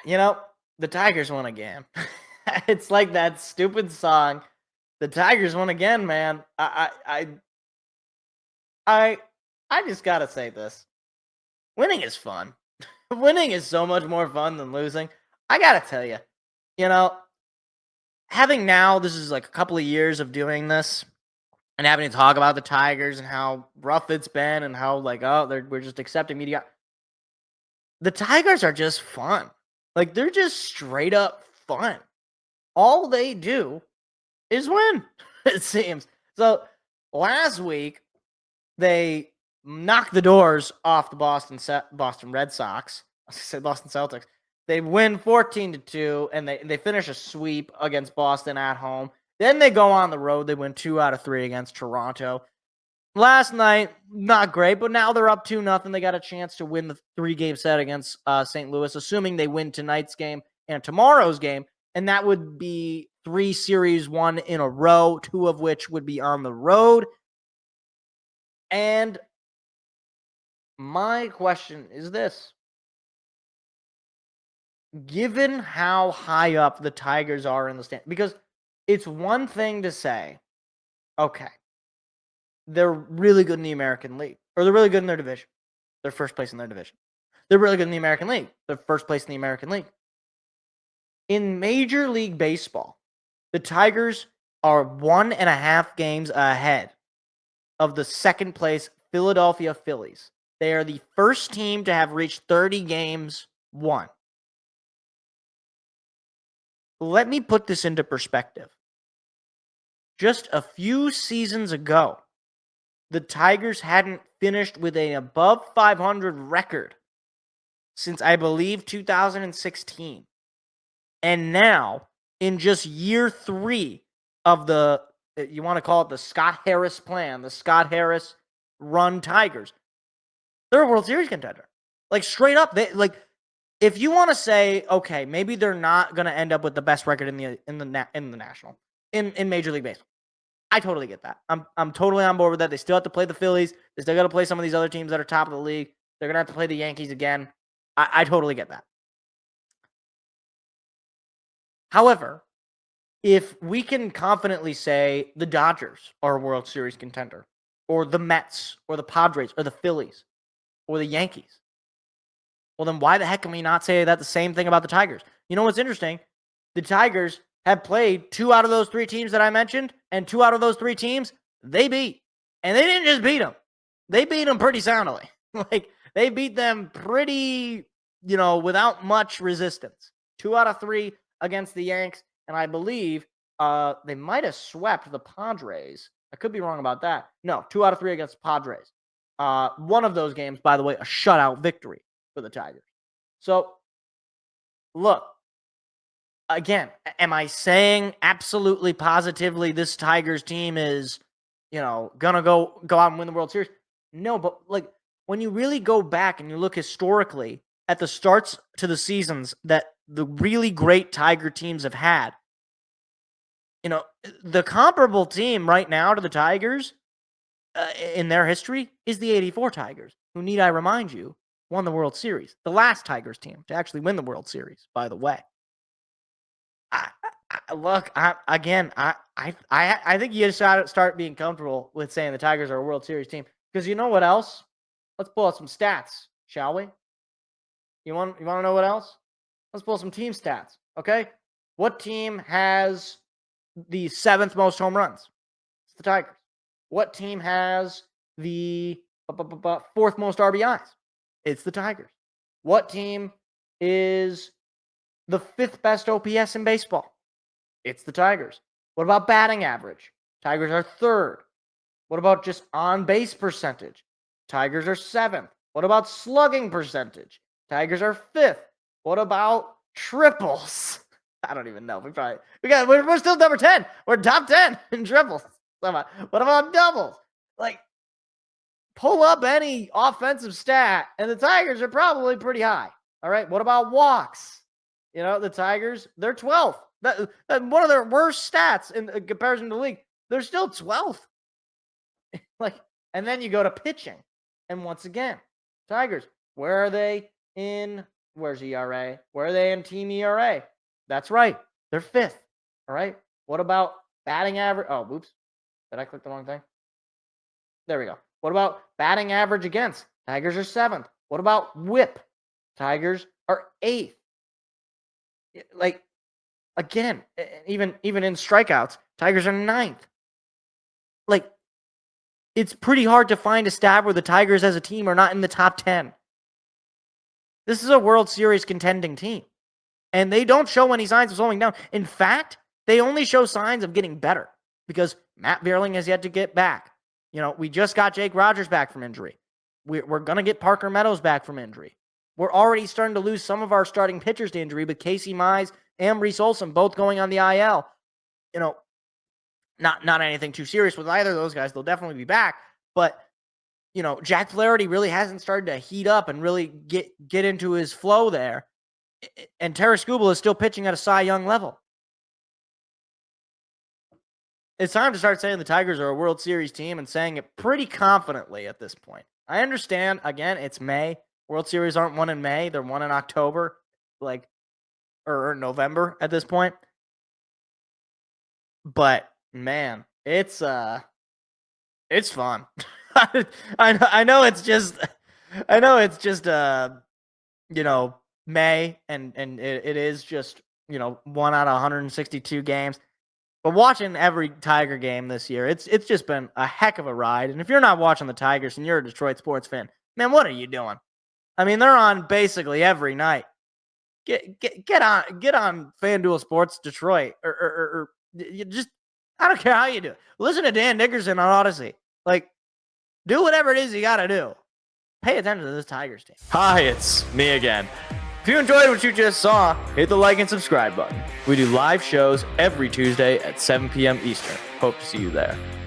You know, the Tigers won again. It's like that stupid song. The Tigers won again, man. I I just gotta say this. Winning is fun. Winning is so much more fun than losing. I gotta tell you, you know, having now this is like a couple of years of doing this and having to talk about the Tigers and how rough it's been and how like we're just accepting media. The Tigers are just fun. Like they're just straight up fun. All they do is win. It seems so. Last week they knocked the doors off the Boston Red Sox. I said Boston Celtics. They win 14-2, and they finish a sweep against Boston at home. Then they go on the road. They win 2 out of 3 against Toronto. Last night, not great, but now they're up 2-0. They got a chance to win the 3-game set against St. Louis, assuming they win tonight's game and tomorrow's game. And that would be 3 series won in a row, 2 of which would be on the road. And my question is this. Given how high up the Tigers are in the stand, because it's one thing to say, okay, they're really good in the American League, or they're really good in their division. They're first place in their division. They're really good in the American League. They're first place in the American League. In Major League Baseball, the Tigers are 1.5 games ahead of the second place Philadelphia Phillies. They are the first team to have reached 30 games won. Let me put this into perspective. Just a few seasons ago, the Tigers hadn't finished with an above 500 record since, I believe, 2016. And now, in just year 3 of the, you want to call it the Scott Harris plan, the Scott Harris run Tigers, they're a World Series contender. Like, straight up, if you want to say, okay, maybe they're not going to end up with the best record in the national, in Major League Baseball, I totally get that. I'm totally on board with that. They still have to play the Phillies. They still got to play some of these other teams that are top of the league. They're going to have to play the Yankees again. I totally get that. However, if we can confidently say the Dodgers are a World Series contender, or the Mets, or the Padres, or the Phillies, or the Yankees, well, then why the heck can we not say that the same thing about the Tigers? You know what's interesting? The Tigers have played 2 out of those 3 teams that I mentioned, and 2 out of those 3 teams they beat. And they didn't just beat them. They beat them pretty soundly. Like, they beat them pretty, without much resistance. 2 out of 3 against the Yanks, and I believe they might have swept the Padres. I could be wrong about that. No, 2 out of 3 against the Padres. One of those games, by the way, a shutout victory for the Tigers. So, look, again, am I saying absolutely positively this Tigers team is, gonna go out and win the World Series? No, but like when you really go back and you look historically at the starts to the seasons that the really great Tiger teams have had, the comparable team right now to the Tigers in their history is the '84 Tigers, who, need I remind you, won the World Series. The last Tigers team to actually win the World Series, by the way. I think you just got to start being comfortable with saying the Tigers are a World Series team, because you know what else? Let's pull out some stats, shall we? You want to know what else? Let's pull some team stats, okay? What team has the 7th most home runs? It's the Tigers. What team has the 4th most RBIs? It's the Tigers. What team is the 5th best OPS in baseball? It's the Tigers. What about batting average? Tigers are 3rd. What about just on-base percentage? Tigers are 7th. What about slugging percentage? Tigers are 5th. What about triples? I don't even know. We're still number 10. We're top 10 in triples. What about doubles? Like, pull up any offensive stat, and the Tigers are probably pretty high. All right. What about walks? The Tigers, they're 12th. That one of their worst stats in comparison to the league. They're still 12th. And then you go to pitching, and once again, Tigers, where are they in Where's ERA? Where are they in team ERA? That's right. They're 5th. All right. What about batting average? Oh, whoops. Did I click the wrong thing? There we go. What about batting average against? Tigers are 7th. What about whip? Tigers are 8th. Like, again, even in strikeouts, Tigers are 9th. Like, it's pretty hard to find a stat where the Tigers as a team are not in the top 10. This is a World Series contending team. And they don't show any signs of slowing down. In fact, they only show signs of getting better because Matt Vierling has yet to get back. We just got Jake Rogers back from injury. We're going to get Parker Meadows back from injury. We're already starting to lose some of our starting pitchers to injury, but Casey Mize and Reese Olson both going on the IL. Not anything too serious with either of those guys. They'll definitely be back. But, Jack Flaherty really hasn't started to heat up and really get into his flow there. And Terry Skubal is still pitching at a Cy Young level. It's time to start saying the Tigers are a World Series team and saying it pretty confidently at this point. I understand, again, it's May. World Series aren't won in May. They're won in October, or November at this point. But, man, it's fun. I know it's just May, and it is just, 1 out of 162 games. But watching every Tiger game this year, it's just been a heck of a ride. And if you're not watching the Tigers and you're a Detroit sports fan, man, what are you doing? I mean, they're on basically every night. Get on FanDuel Sports Detroit, or you just, I don't care how you do it. Listen to Dan Nickerson on Odyssey. Do whatever it is you got to do. Pay attention to this Tigers team. Hi, it's me again. If you enjoyed what you just saw, hit the like and subscribe button. We do live shows every Tuesday at 7 p.m. Eastern. Hope to see you there.